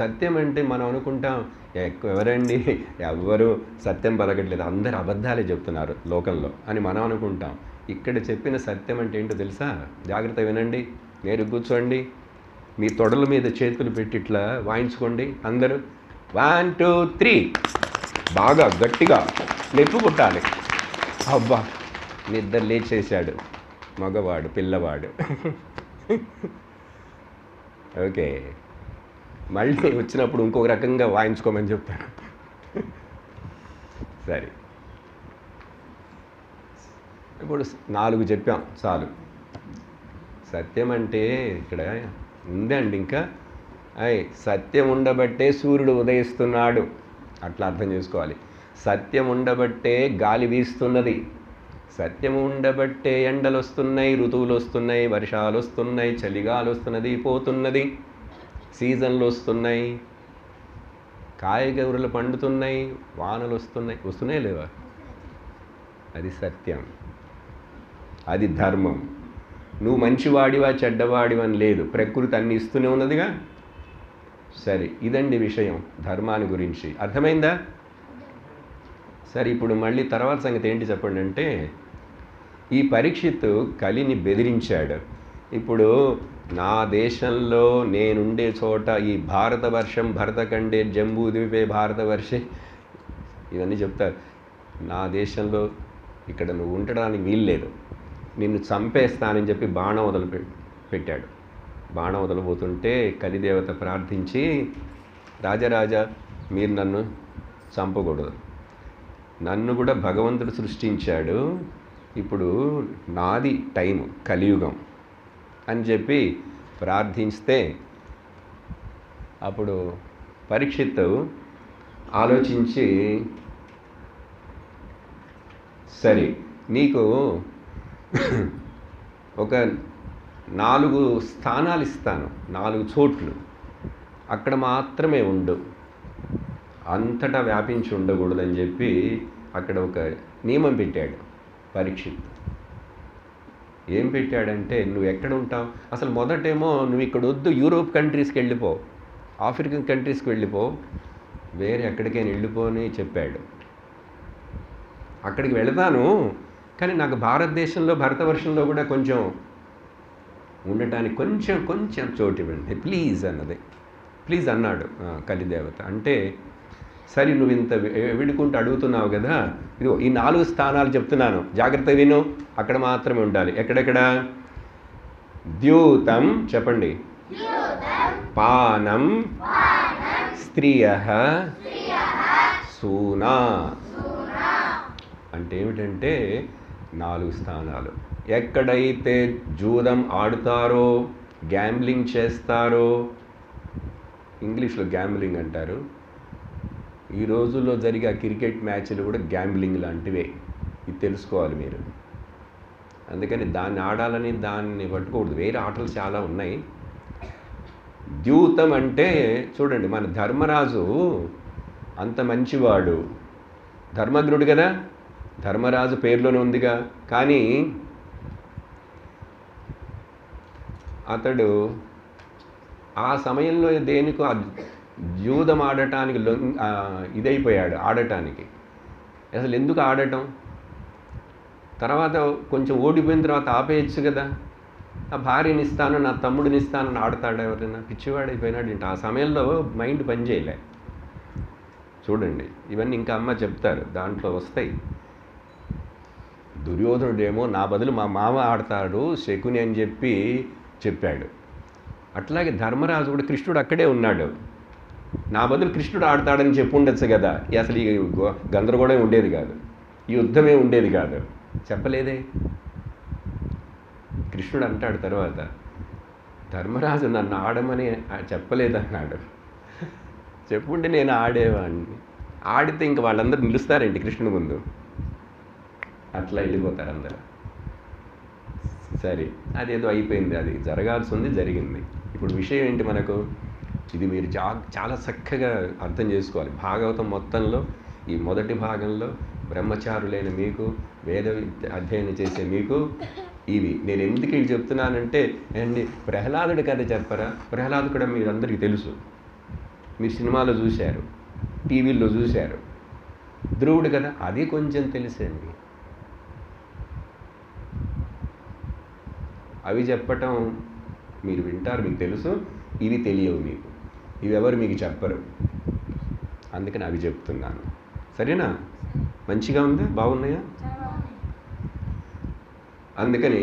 సత్యం అంటే మనం అనుకుంటాం ఎవరండి, ఎవ్వరు సత్యం పలకట్లేదు, అందరు అబద్ధాలే చెప్తున్నారు లోకంలో అని మనం అనుకుంటాం. ఇక్కడ చెప్పిన సత్యం అంటే ఏంటో తెలుసా? జాగ్రత్త వినండి, నేరు కూర్చోండి, మీ తొడల మీద చేతులు పెట్టి ఇట్లా వాయించుకోండి అందరూ. 1 2 3 బాగా గట్టిగా నెప్పు పుట్టాలి. అబ్బా, నిద్ర లేచేశాడు మగవాడు, పిల్లవాడు. ఓకే, మళ్ళీ వచ్చినప్పుడు ఇంకొక రకంగా వాయించుకోమని చెప్తాను. సరే, ఇప్పుడు 4 చెప్పాం చాలు. సత్యం అంటే ఇక్కడ ఉందండి ఇంకా. సత్యం ఉండబట్టే సూర్యుడు ఉదయిస్తున్నాడు, అట్లా అర్థం చేసుకోవాలి. సత్యం ఉండబట్టే గాలి వీస్తున్నది, సత్యం ఉండబట్టే ఎండలు వస్తున్నాయి, ఋతువులు వస్తున్నాయి, వర్షాలు వస్తున్నాయి, చలిగాలు వస్తున్నది, పోతున్నది, సీజన్లు వస్తున్నాయి, కాయగూరలు పండుతున్నాయి, వానలు వస్తున్నాయి లేవా? అది సత్యం, అది ధర్మం. నువ్వు మంచివాడివా చెడ్డవాడివని లేదు, ప్రకృతి అన్ని ఇస్తూనే ఉన్నదిగా. సరే, ఇదండి విషయం ధర్మాన్ని గురించి. అర్థమైందా? సరే, ఇప్పుడు మళ్ళీ తర్వాత సంగతి ఏంటి చెప్పండి అంటే, ఈ పరీక్షిత్తు కలిని బెదిరించాడు. ఇప్పుడు నా దేశంలో నేనుండే చోట ఈ భారతవర్షం భరతఖండే జంబూద్వీపే భారతవర్షే ఇవన్నీ చెప్తారు. నా దేశంలో ఇక్కడ నువ్వు ఉండడానికి వీల్లేదు, నిన్ను చంపేస్తానని చెప్పి బాణం పెట్టాడు. బాణం వదలబోతుంటే కలిదేవత ప్రార్థించి, రాజరాజా మీరు నన్ను చంపకూడదు, నన్ను కూడా భగవంతుడు సృష్టించాడు, ఇప్పుడు నాది టైం కలియుగం అని చెప్పి ప్రార్థిస్తే, అప్పుడు పరీక్షిత్తు ఆలోచించి, సరే నీకు ఒక 4 స్థానాలు ఇస్తాను, 4 చోట్లు, అక్కడ మాత్రమే ఉండు, అంతటా వ్యాపించి ఉండకూడదని చెప్పి అక్కడ ఒక నియమం పెట్టాడు పరీక్షిత్. ఏం పెట్టాడంటే, నువ్వు ఎక్కడ ఉంటావు అసలు? మొదటేమో నువ్వు ఇక్కడ వద్దు, యూరోప్ కంట్రీస్కి వెళ్ళిపో, ఆఫ్రికన్ కంట్రీస్కి వెళ్ళిపో, వేరే ఎక్కడికైనా వెళ్ళిపో అని చెప్పాడు. అక్కడికి వెళతాను, కానీ నాకు భారతదేశంలో భరతవర్షంలో కూడా కొంచెం ఉండటానికి కొంచెం చోటు ఇవ్వండి ప్లీజ్ అన్నది. ప్లీజ్ అన్నాడు కలిదేవత. అంటే సరే నువ్వు ఇంత విడుకుంటూ అడుగుతున్నావు కదా, ఇదిగో ఈ 4 స్థానాలు చెప్తున్నాను, జాగ్రత్త విను, అక్కడ మాత్రమే ఉండాలి. ఎక్కడెక్కడ? ద్యూతం చెప్పండి, పానం, స్త్రియః, సూనా. అంటే ఏమిటంటే 4 స్థానాలు. ఎక్కడైతే జూదం ఆడుతారో, గ్యాంబ్లింగ్ చేస్తారో, ఇంగ్లీష్లో గ్యాంబ్లింగ్ అంటారు, ఈ రోజుల్లో జరిగే క్రికెట్ మ్యాచ్లు కూడా గ్యాంబ్లింగ్ లాంటివే, ఇది తెలుసుకోవాలి మీరు. అందుకని దాన్ని ఆడాలని దాన్ని పట్టుకోకూడదు, వేరే ఆటలు చాలా ఉన్నాయి. ద్యూతం అంటే చూడండి, మన ధర్మరాజు అంత మంచివాడు, ధర్మజ్ఞుడు కదా, ధర్మరాజు పేరులోనే ఉందిగా, కానీ అతడు ఆ సమయంలో దేనికో జూదం ఆడటానికి ఇదైపోయాడు, ఆడటానికి. అసలు ఎందుకు ఆడటం? తర్వాత కొంచెం ఓడిపోయిన తర్వాత ఆపేయచ్చు కదా, ఆ భార్యని ఇస్తాను, నా తమ్ముడిని ఇస్తానని ఆడతాడు ఎవరైనా? పిచ్చివాడైపోయినాడు ఏంటి? ఆ సమయంలో మైండ్ పనిచేయలే. చూడండి, ఇవన్నీ ఇంకా అమ్మ చెప్తారు, దాంట్లో వస్తాయి. దుర్యోధనుడేమో నా బదులు మా మామ ఆడతాడు శకుని అని చెప్పాడు. అట్లాగే ధర్మరాజు కూడా, కృష్ణుడు అక్కడే ఉన్నాడు, నా బదులు కృష్ణుడు ఆడతాడని చెప్పి ఉండొచ్చు కదా, అసలు ఈ గందరగోళం ఉండేది కాదు, ఈ యుద్ధమే ఉండేది కాదు. చెప్పలేదే. కృష్ణుడు అంటాడు తర్వాత, ధర్మరాజు నన్ను ఆడమని చెప్పలేదన్నాడు, చెప్పుంటే నేను ఆడేవాడిని. ఆడితే ఇంక వాళ్ళందరూ నిలుస్తారేంటి కృష్ణుని ముందు? అట్లా వెళ్ళిపోతారు అందరూ. సరే, అదేదో అయిపోయింది, అది జరగాల్సింది జరిగింది. ఇప్పుడు విషయం ఏంటి మనకు? ఇది మీరు చాలా చక్కగా అర్థం చేసుకోవాలి. భాగవతం మొత్తంలో ఈ మొదటి భాగంలో బ్రహ్మచారులైన మీకు, వేద అధ్యయనం చేసే మీకు ఇవి నేను ఎందుకు ఇవి చెప్తున్నానంటే, అండి ప్రహ్లాదుడి కథ చెప్పరా? ప్రహ్లాదు కూడా మీరందరికీ తెలుసు, మీరు సినిమాలో చూశారు, టీవీల్లో చూశారు. ధ్రువుడు కదా, అది కొంచెం తెలుసండి. అవి చెప్పటం మీరు వింటారు, మీకు తెలుసు, ఇవి తెలియవు మీకు, ఇవి ఎవరు మీకు చెప్పరు, అందుకని అవి చెప్తున్నాను. సరేనా? మంచిగా ఉందా? బాగున్నాయా? అందుకని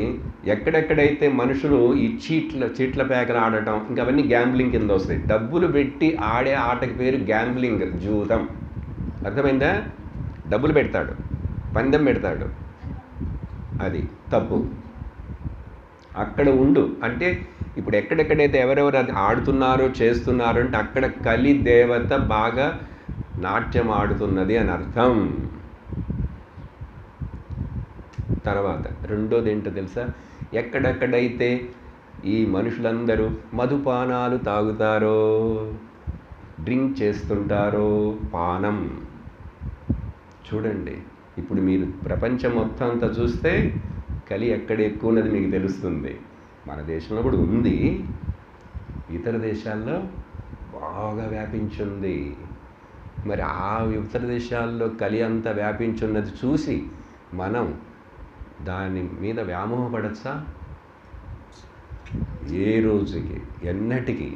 ఎక్కడెక్కడైతే మనుషులు ఈ చీట్ల పేకలు ఆడటం, ఇంకా అవన్నీ గ్యాంబ్లింగ్ కింద వస్తాయి. డబ్బులు పెట్టి ఆడే ఆటకి పేరు గ్యాంబ్లింగ్, జూదం. అర్థమైందా? డబ్బులు పెడతాడు, పందెం పెడతాడు, అది తప్పు. అక్కడ ఉండు అంటే, ఇప్పుడు ఎక్కడెక్కడైతే ఎవరెవరు అది ఆడుతున్నారో చేస్తున్నారో అంటే అక్కడ కలి దేవత బాగా నాట్యం ఆడుతున్నది అని అర్థం. తర్వాత రెండోది ఏంటో తెలుసా? ఎక్కడెక్కడైతే ఈ మనుషులందరూ మధుపానాలు తాగుతారో, డ్రింక్ చేస్తుంటారో, పానం. చూడండి, ఇప్పుడు మీరు ప్రపంచం మొత్తం అంతా చూస్తే కలి ఎక్కడ ఎక్కువ ఉన్నది మీకు తెలుస్తుంది. మన దేశంలో కూడా ఉంది, ఇతర దేశాల్లో బాగా వ్యాపించింది. మరి ఆ ఇతర దేశాల్లో కలి అంతా వ్యాపించున్నది చూసి మనం దాని మీద వ్యామోహపడచ్చా? ఏ రోజుకి ఎన్నటికి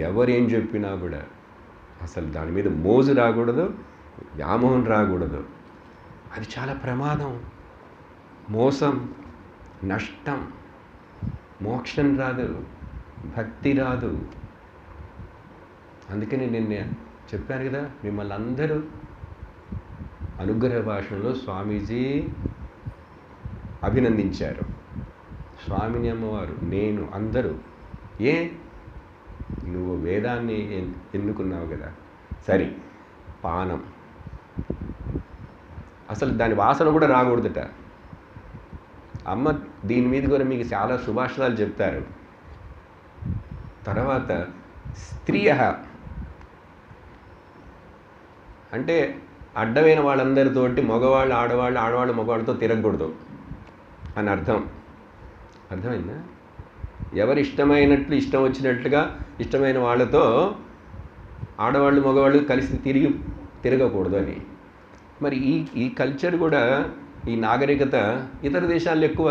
ఎవరేం చెప్పినా కూడా అసలు దాని మీద మోజు రాకూడదు, వ్యామోహం రాకూడదు. అది చాలా ప్రమాదం, మోసం, నష్టం. మోక్షం రాదు, భక్తి రాదు. అందుకని నేను చెప్పాను కదా, మిమ్మల్ని అందరూ అనుగ్రహ భాషణలో స్వామీజీ అభినందించారు. స్వామిని అమ్మవారు, నేను, అందరూ. ఏ నువ్వు వేదాన్ని ఎన్నుకున్నావు కదా. సరే, పానం అసలు దాని వాసన కూడా రాకూడదట. అమ్మ దీని మీద కూడా మీకు చాలా సుభాషితాలు చెప్తారు. తర్వాత స్త్రియ అంటే అడ్డమైన వాళ్ళందరితోటి మగవాళ్ళు ఆడవాళ్ళు, ఆడవాళ్ళు మగవాళ్ళతో తిరగకూడదు అని అర్థం. అర్థమైందా? ఎవరు ఇష్టమైనట్లు ఇష్టం వచ్చినట్లుగా ఇష్టమైన వాళ్ళతో ఆడవాళ్ళు మగవాళ్ళు కలిసి తిరగకూడదు అని. మరి ఈ కల్చర్ కూడా, ఈ నాగరికత ఇతర దేశాల్లో ఎక్కువ.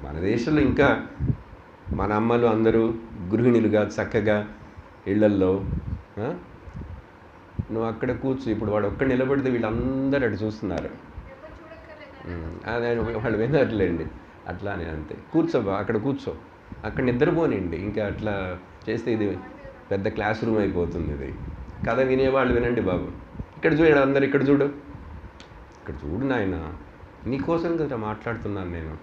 మన దేశంలో ఇంకా మన అమ్మలు అందరూ గృహిణులుగా చక్కగా ఇళ్లల్లో, నువ్వు అక్కడ కూర్చో, ఇప్పుడు వాడు ఒక్కడ నిలబడితే వీళ్ళందరూ అటు చూస్తున్నారు. అదే వాళ్ళు వినట్లేండి. అట్లానే అంతే, కూర్చోబా అక్కడ కూర్చో, అక్కడ నిద్రపోనండి. ఇంకా అట్లా చేస్తే ఇది పెద్ద క్లాస్ రూమ్ అయిపోతుంది. ఇది కథ వినేవాళ్ళు వినండి బాబు. ఇక్కడ చూడు, అందరు ఇక్కడ చూడు, ఇక్కడ చూడు నాయన, నీకోసం కదా మాట్లాడుతున్నాను. నేను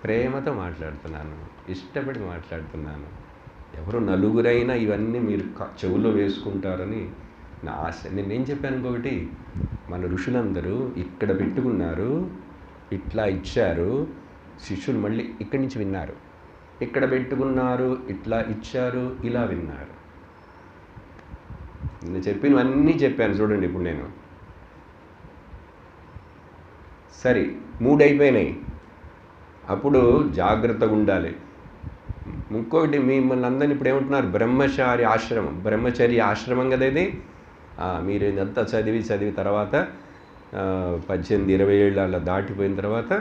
ప్రేమతో మాట్లాడుతున్నాను, ఇష్టపడి మాట్లాడుతున్నాను. ఎవరు నలుగురైనా ఇవన్నీ మీరు చెవుల్లో వేసుకుంటారని నా ఆశ. నేనేం చెప్పాను ఇంకొకటి, మన ఋషులందరూ ఇక్కడ పెట్టుకున్నారు, ఇట్లా ఇచ్చారు, శిష్యులు మళ్ళీ ఇక్కడి నుంచి విన్నారు. ఇక్కడ పెట్టుకున్నారు, ఇట్లా ఇచ్చారు, ఇలా విన్నారు. నేను చెప్పినవన్నీ చెప్పాను చూడండి. ఇప్పుడు నేను సరే 3 అయిపోయినాయి. అప్పుడు జాగ్రత్తగా ఉండాలి. ఇంకొకటి, మిమ్మల్ని అందరినీ ఇప్పుడు ఏమంటున్నారు, బ్రహ్మచర్య ఆశ్రమం కదా ఇది. మీరు ఇదంతా చదివి తర్వాత 18-20 ఏళ్ళు అలా దాటిపోయిన తర్వాత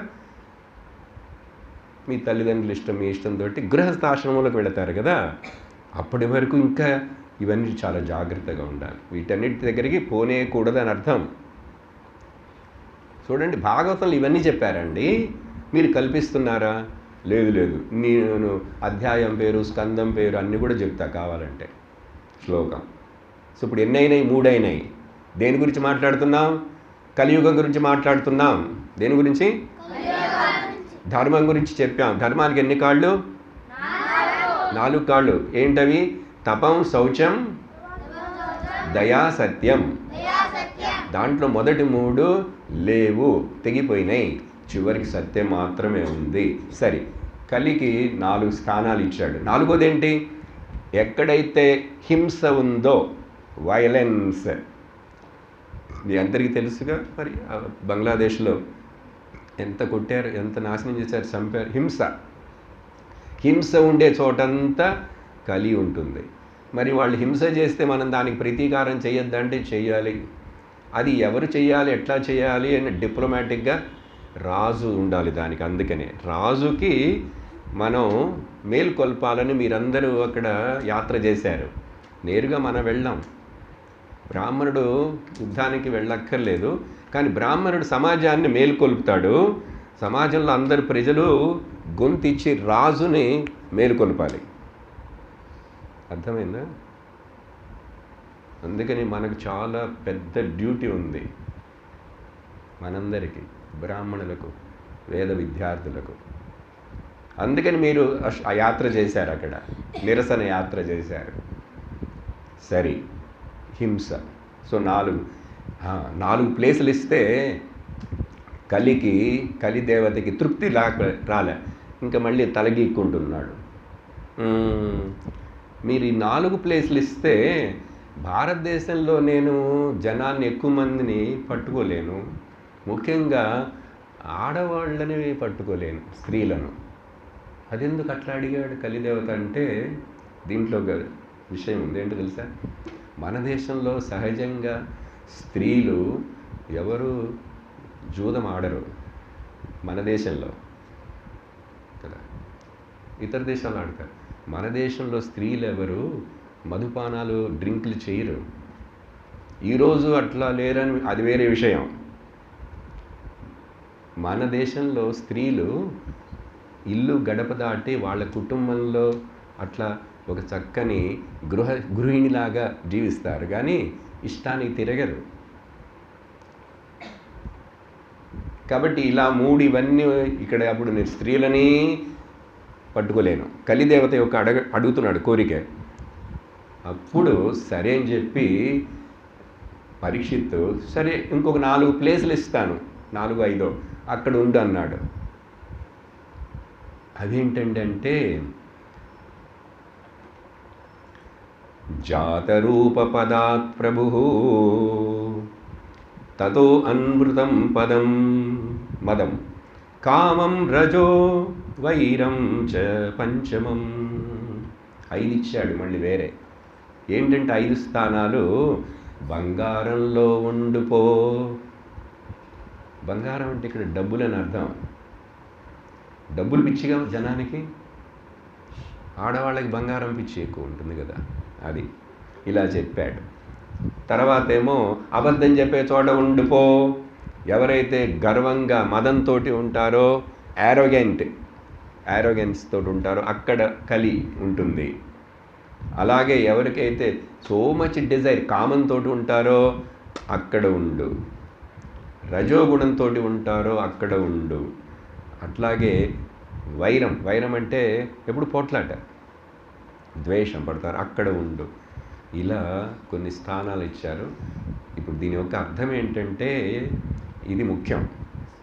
మీ తల్లిదండ్రుల ఇష్టం, మీ ఇష్టంతో గృహస్థాశ్రమంలోకి వెళతారు కదా. అప్పటి వరకు ఇంకా ఇవన్నీ చాలా జాగ్రత్తగా ఉండాలి. వీటన్నిటి దగ్గరికి పోనేయకూడదు అని అర్థం. చూడండి, భాగవతంలో ఇవన్నీ చెప్పారండి. మీరు కల్పిస్తున్నారా? లేదు. నేను అధ్యాయం పేరు, స్కందం పేరు అన్నీ కూడా చెప్తా కావాలంటే, శ్లోకం. సో ఇప్పుడు ఎన్ని అయినాయి? 3 అయినాయి. దేని గురించి మాట్లాడుతున్నాం? కలియుగం గురించి మాట్లాడుతున్నాం. దేని గురించి? ధర్మం గురించి చెప్పాం. ధర్మానికి ఎన్ని కాళ్ళు? 4 కాళ్ళు. ఏంటవి? తపం, శౌచం, దయా, సత్యం. దాంట్లో మొదటి 3 లేవు, తెగిపోయినాయి. చివరికి సత్యం మాత్రమే ఉంది. సరే, కలికి 4 స్థానాలు ఇచ్చాడు. 4వది ఏంటి? ఎక్కడైతే హింస ఉందో, వైలెన్స్. మీ అందరికీ తెలుసుగా. మరి బంగ్లాదేశ్లో ఎంత కొట్టారు, ఎంత నాశనం చేశారు, చంపారు. హింస ఉండే చోటంతా కలి ఉంటుంది. మరి వాళ్ళు హింస చేస్తే మనం దానికి ప్రతీకారం చేయొద్దంటే చెయ్యాలి. అది ఎవరు చేయాలి, ఎట్లా చేయాలి అని డిప్లొమాటిక్గా రాజు ఉండాలి దానికి. అందుకనే రాజుకి మనం మేల్కొల్పాలని మీరందరూ అక్కడ యాత్ర చేశారు. నేరుగా మనం వెళ్ళాం. బ్రాహ్మణుడు యుద్ధానికి వెళ్ళక్కర్లేదు, కానీ బ్రాహ్మణుడు సమాజాన్ని మేల్కొల్పుతాడు. సమాజంలో అందరు ప్రజలు గొంతిచ్చి రాజుని మేల్కొల్పాలి. అర్థమైందా? అందుకని మనకు చాలా పెద్ద డ్యూటీ ఉంది మనందరికీ, బ్రాహ్మణులకు, వేద విద్యార్థులకు. అందుకని మీరు ఆ యాత్ర చేశారు, అక్కడ నిరసన యాత్ర చేశారు. సరే, హింస. సో 4 ప్లేసులు ఇస్తే కలిదేవతకి తృప్తి రాలే, ఇంకా మళ్ళీ తలగీక్కుంటున్నాడు. మీరు ఈ 4 ప్లేసులు ఇస్తే భారతదేశంలో నేను జనాన్ని ఎక్కువ మందిని పట్టుకోలేను, ముఖ్యంగా ఆడవాళ్ళని పట్టుకోలేను, స్త్రీలను. అదెందుకు అట్లా అడిగాడు కలిదేవత అంటే, దీంట్లో ఒక విషయం ఉంది, ఏంటో తెలుసా? మన దేశంలో సహజంగా స్త్రీలు ఎవరు జూదం ఆడరు మన దేశంలో కదా, ఇతర దేశాల్లో ఆడతారు. మన దేశంలో స్త్రీలు ఎవరు మధుపానాలు డ్రింకులు చేయరు. ఈరోజు అట్లా లేరని అది వేరే విషయం. మన దేశంలో స్త్రీలు ఇల్లు గడప దాటి వాళ్ళ కుటుంబంలో అట్లా ఒక చక్కని గృహిణిలాగా జీవిస్తారు, కానీ ఇష్టానికి తిరగరు. కాబట్టి ఇలా ఇవన్నీ ఇక్కడ అప్పుడు నేను స్త్రీలని పట్టుకోలేను. కలిదేవత యొక్క అడుగుతున్నాడు కోరిక. అప్పుడు సరే అని చెప్పి పరీక్షిత్తు, సరే ఇంకొక 4 ప్లేసులు ఇస్తాను, 4-5 అక్కడ ఉండు అన్నాడు. అదేంటంటే జాతరూపపదాత్ ప్రభు తతో అన్మృతం పదం మదం కామం రజో వైరం చ పంచమం. 5 ఇచ్చాడు మళ్ళీ వేరే. ఏంటంటే 5 స్థానాలు బంగారంలో ఉండిపో. బంగారం అంటే ఇక్కడ డబ్బులని అర్థం. డబ్బులు పిచ్చిగా జనానికి, ఆడవాళ్ళకి బంగారం పిచ్చి ఎక్కువ ఉంటుంది కదా, అది ఇలా చెప్పాడు. తర్వాత ఏమో అబద్ధం చెప్పే చోట ఉండిపో. ఎవరైతే గర్వంగా మదంతో ఉంటారో, యారోగెన్స్ తోటి ఉంటారో అక్కడ కలి ఉంటుంది. అలాగే ఎవరికైతే సో మచ్ డిజైర్ కామంతో ఉంటారో అక్కడ ఉండు. రజోగుణంతో ఉంటారో అక్కడ ఉండు. అట్లాగే వైరం అంటే ఎప్పుడు పోట్లాట, ద్వేషం పడతారు, అక్కడ ఉండు. ఇలా కొన్ని స్థానాలు ఇచ్చారు. ఇప్పుడు దీని యొక్క అర్థం ఏంటంటే, ఇది ముఖ్యం.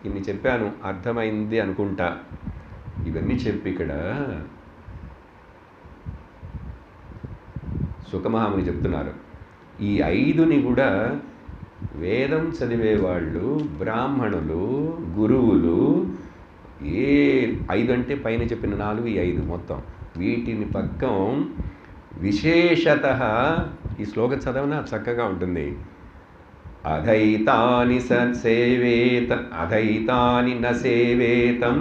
ఇన్ని చెప్పాను, అర్థమైంది అనుకుంటా. ఇవన్నీ చెప్పి ఇక్కడ సుఖమహాముని చెప్తున్నారు, ఈ 5ని కూడా వేదం చదివేవాళ్ళు, బ్రాహ్మణులు, గురువులు, ఏ 5 అంటే పైన చెప్పిన 4 ఈ 5 మొత్తం, వీటిని పక్కం విశేషత. ఈ శ్లోకం చదవనా చక్కగా ఉంటుంది. అధైతాని సేవేత అధైతాని న సేవేతం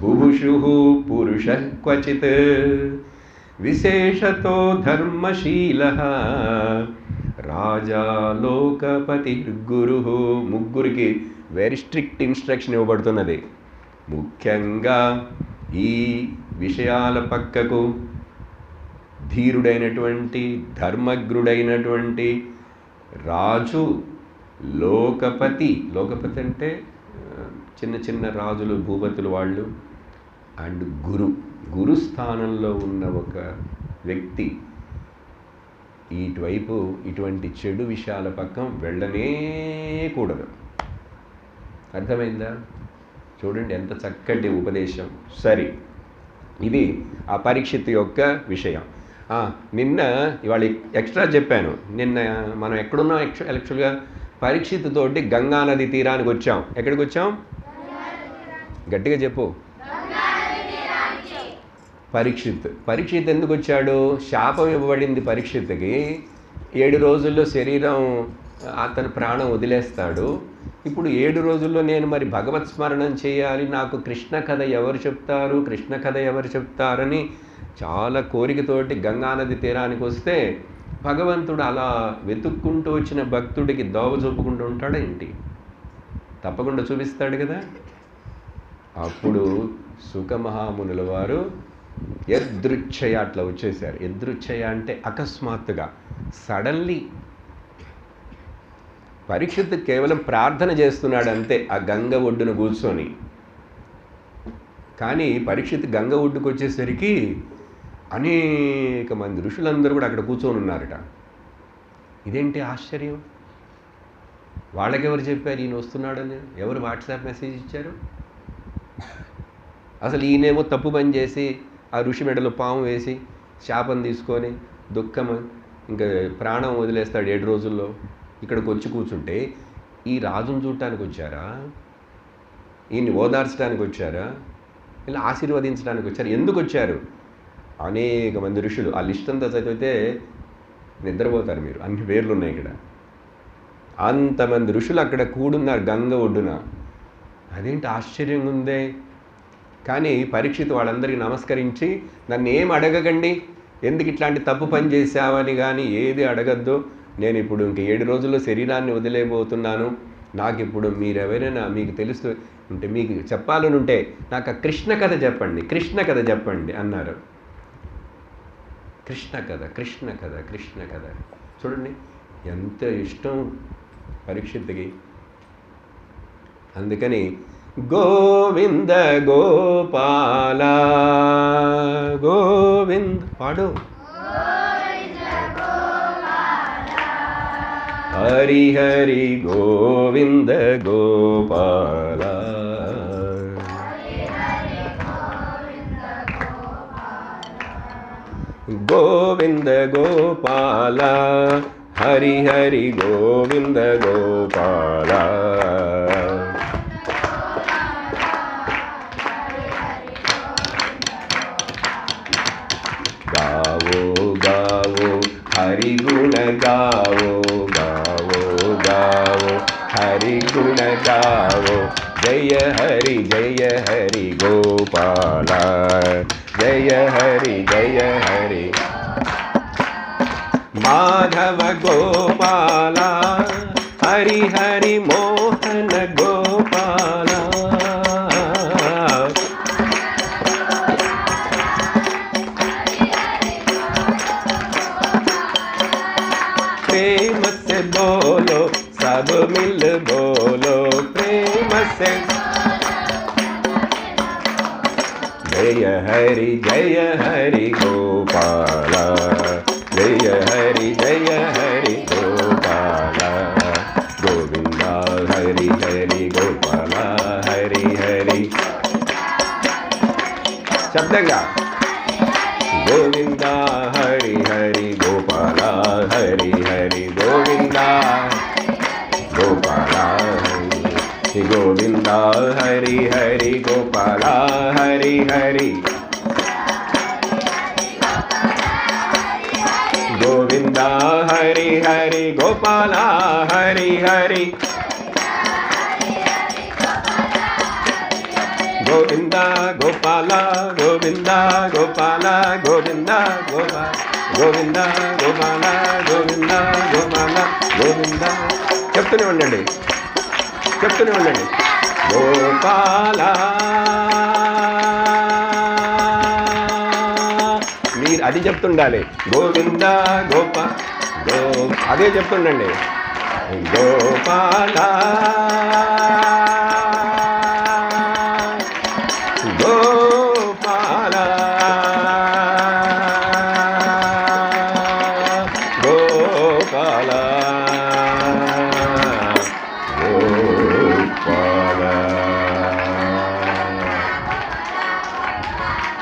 బుభుషు పురుష క్వచిత్ విశేషతో ధర్మశీలః రాజా లోకపతి గురు. ముగ్గురికి వెరీ స్ట్రిక్ట్ ఇన్స్ట్రక్షన్ ఇవ్వబడుతున్నది. ముఖ్యంగా ఈ విషయాల పక్కకు ధీరుడైనటువంటి ధర్మగ్రుడైనటువంటి రాజు, లోకపతి అంటే చిన్న చిన్న రాజులు, భూపతులు వాళ్ళు, అండ్ గురు స్థానంలో ఉన్న ఒక వ్యక్తి ఇటువైపు ఇటువంటి చెడు విషయాల పక్కం వెళ్ళనే కూడదు. అర్థమైందా? చూడండి ఎంత చక్కటి ఉపదేశం. సరే, ఇది ఆ పరీక్షిత్ యొక్క విషయం. నిన్న ఇవాళ ఎక్స్ట్రా చెప్పాను. నిన్న మనం ఎక్కడున్నాం? యాక్చువల్గా పరీక్షిత్ తోటి గంగానది తీరానికి వచ్చాం. ఎక్కడికి వచ్చాం? గట్టిగా చెప్పు. పరీక్షిత్ ఎందుకు వచ్చాడు? శాపం ఇవ్వబడింది పరీక్షిత్కి. 7 రోజుల్లో శరీరం, అతని ప్రాణం వదిలేస్తాడు. ఇప్పుడు 7 రోజుల్లో నేను మరి భగవత్ స్మరణం చేయాలి, నాకు కృష్ణ కథ ఎవరు చెప్తారని చాలా కోరికతోటి గంగానది తీరానికి వస్తే, భగవంతుడు అలా వెతుక్కుంటూ వచ్చిన భక్తుడికి దోవ చూపుకుంటూ ఉంటాడా ఏంటి? తప్పకుండా చూపిస్తాడు కదా. అప్పుడు సుఖమహామునుల వారు యదృచ్ఛయ అట్లా వచ్చేసారు. యదృచ్ఛయ అంటే అకస్మాత్తుగా, సడన్లీ. పరీక్షిత్ కేవలం ప్రార్థన చేస్తున్నాడు అంతే, ఆ గంగ ఒడ్డున కూర్చొని. కానీ పరీక్షిత్ గంగ ఒడ్డుకు వచ్చేసరికి అనేక మంది ఋషులందరూ కూడా అక్కడ కూర్చొని ఉన్నారట. ఇదేంటి ఆశ్చర్యం? వాళ్ళకెవరు చెప్పారు ఈయన వస్తున్నాడని? ఎవరు వాట్సాప్ మెసేజ్ ఇచ్చారు? అసలు ఈయనేమో తప్పు పని చేసి ఆ ఋషి మెడలో పాము వేసి శాపం తీసుకొని దుఃఖం ఇంకా ప్రాణం వదిలేస్తాడు 7 రోజుల్లో. ఇక్కడికి వచ్చి కూర్చుంటే ఈ రాజును చూడటానికి వచ్చారా? ఈయన్ని ఓదార్చడానికి వచ్చారా? ఇలా ఆశీర్వదించడానికి వచ్చారు? ఎందుకు వచ్చారు? అనేక మంది ఋషులు. ఆ లిస్ట్ అంతా చదివితే నిద్రపోతారు మీరు. అన్ని పేర్లు ఉన్నాయి ఇక్కడ. అంతమంది ఋషులు అక్కడ కూడున్నారు గంగ ఒడ్డున. అదేంటి ఆశ్చర్యంగా ఉందే. కానీ పరీక్షిత్ వాళ్ళందరికీ నమస్కరించి, నన్ను ఏం అడగకండి, ఎందుకు ఇట్లాంటి తప్పు పని చేశావని కానీ ఏది అడగద్దు. నేను ఇప్పుడు ఇంక 7 రోజుల్లో శరీరాన్ని వదిలేయబోతున్నాను. నాకు ఇప్పుడు మీరెవరైనా మీకు తెలుసు ఉంటే, మీకు చెప్పాలని ఉంటే నాకు ఆ కృష్ణ కథ చెప్పండి, కృష్ణ కథ చెప్పండి అన్నారు. కృష్ణ కథ, కృష్ణ కథ, కృష్ణ కథ. చూడండి ఎంత ఇష్టం పరీక్షిత్తుకి. అందుకని గోవింద గోపాల గోవింద పాడు. హరి హరి గోవింద గోపాల గోవింద గోపాల హరి హరి గోవింద గోపాల. గావో గావో హరి గుణ గావో, గావో గావో హరి గుణ గావో. జయ హరి గోపాల, జయ హరి మాధవ గోపాల, హరి హరి మోహన గోపాల. प्रेम से बोलो सब मिल बोलो, प्रेम से जय हरि गोपाल, जय हरि गोपाल. गोविंदा हरि हरि गोपाल, हरि हरि शब्दंगा. गोविंदा हरि हरि गोपाल, हरि हरि गोविंदा गोपाल. गोविंदा हरि हरि गोपाल, हरि हरि गोविंदा हरि हरि गोपाल, हरि हरि गोविंदा गोपाल, गोविंदा गोपाल, गोविंदा गोपाल, गोविंदा गोपाल, गोविंदा गोपाल, गोविंदा. చెప్తూనే ఉండండి, చెప్తూనే ఉండండి. గోపాల మీరు అది చెప్తుండాలి. గోవిందా గోపాల్ అదే చెప్తుండండి. గోపాల గోపాల గోపాల గోపాల.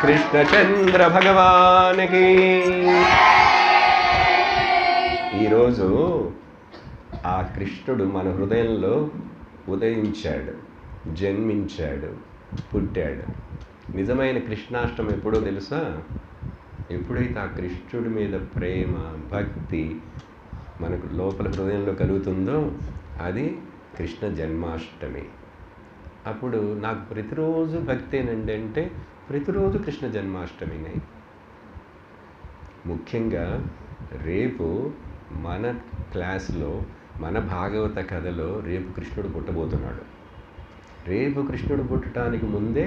కృష్ణచంద్ర భగవానికి. ఈరోజు ఆ కృష్ణుడు మన హృదయంలో ఉదయించాడు, జన్మించాడు, పుట్టాడు. నిజమైన కృష్ణాష్టమి ఎప్పుడో తెలుసా? ఎప్పుడైతే ఆ కృష్ణుడి మీద ప్రేమ భక్తి మనకు లోపల హృదయంలో కలుగుతుందో అది కృష్ణ జన్మాష్టమి. అప్పుడు నాకు ప్రతిరోజు భక్తి ఏనండి అంటే ప్రతిరోజు కృష్ణ జన్మాష్టమినే. ముఖ్యంగా రేపు మన క్లాస్లో మన భాగవత కథలో రేపు కృష్ణుడు పుట్టబోతున్నాడు. రేపు కృష్ణుడు పుట్టడానికి ముందే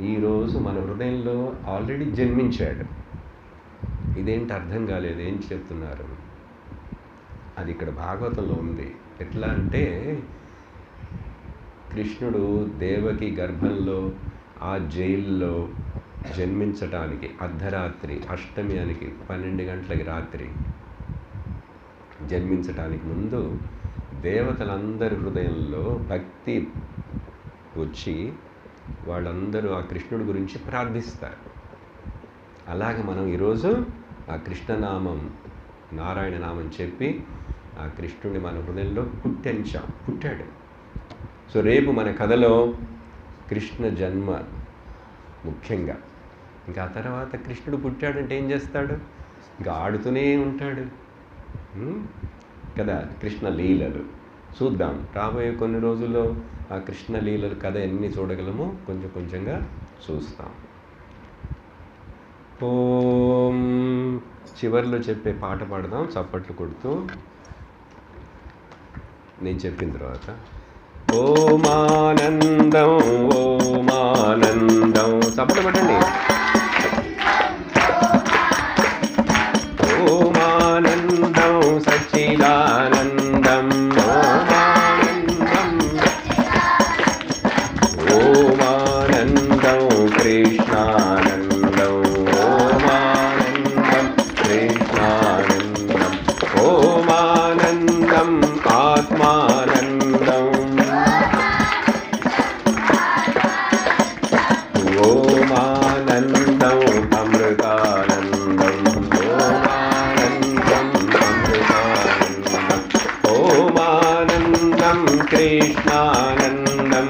ఈరోజు మన హృదయంలో ఆల్రెడీ జన్మించాడు. ఇదేంటి అర్థం కాలేదు, ఏం చెప్తున్నారు? అది ఇక్కడ భాగవతంలో ఉంది. ఎట్లా అంటే కృష్ణుడు దేవకి గర్భంలో ఆ జైల్లో జన్మించటానికి అర్ధరాత్రి అష్టమియానికి 12 గంటలకి రాత్రి జన్మించటానికి ముందు దేవతలందరి హృదయంలో భక్తి వచ్చి వాళ్ళందరూ ఆ కృష్ణుడి గురించి ప్రార్థిస్తారు. అలాగే మనం ఈరోజు ఆ కృష్ణనామం నారాయణ నామం చెప్పి ఆ కృష్ణుడిని మన హృదయంలో పుట్టాడు. సో రేపు మన కథలో కృష్ణ జన్మ ముఖ్యంగా ఇంకా ఆ తర్వాత కృష్ణుడు పుట్టాడంటే ఏం చేస్తాడు? ఇంకా ఆడుతూనే ఉంటాడు కదా. కృష్ణ లీలలు చూద్దాం రాబోయే కొన్ని రోజుల్లో. ఆ కృష్ణ లీలలు కథ ఎన్ని చూడగలమో కొంచెం కొంచెంగా చూస్తాం. ఓం చివర్లో చెప్పే పాట పాడదాం చప్పట్లు కొడుతూ, నేను చెప్పిన తర్వాత. ఓమానందం ఓమానందం చప్పట్లు పట్టండి. ఓమానందం సచ్చిదానందం ఓమానందం ఓమానందం కృష్ణానందం ఓమానందం కృష్ణానందం ఓమానందం ఆత్మానందం ఓమానందం అమృతానందం ఓమానందం అమృతానందం ఓమానందం కృష్ణానందం.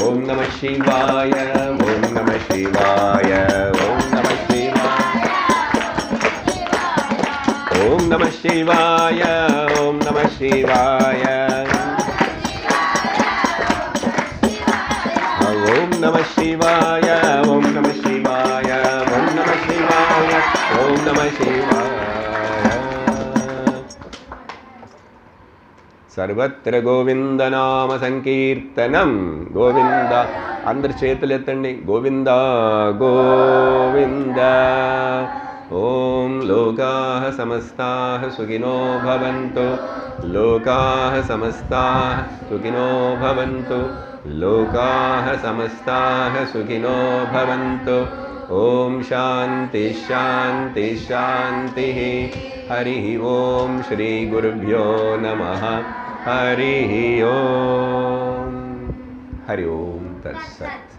ఓం నమః శివాయ ఓం నమః శివాయ ఓం నమః శివాయ ఓం నమః శివాయ ఓం నమః శివాయ ఓం నమః శివాయ ఓం నమః శివాయ ఓం నమః శివాయ ఓం నమః శివాయ. సర్వత్ర గోవింద నామ సంకీర్తనం. గోవింద అందరి చేతులు ఎత్తండి. గోవింద గోవింద. ఓం లోకాః సమస్తాః సుఖినో భవంతు లోకాః సమస్తాః సుఖినో భవంతు లోకాః సమస్తాః సుఖినో భవంతు. ఓం శాంతి శాంతి శాంతి. హరి ఓం శ్రీ గురుభ్యో నమః. హరి ఓం. హరి ఓం తత్సత్.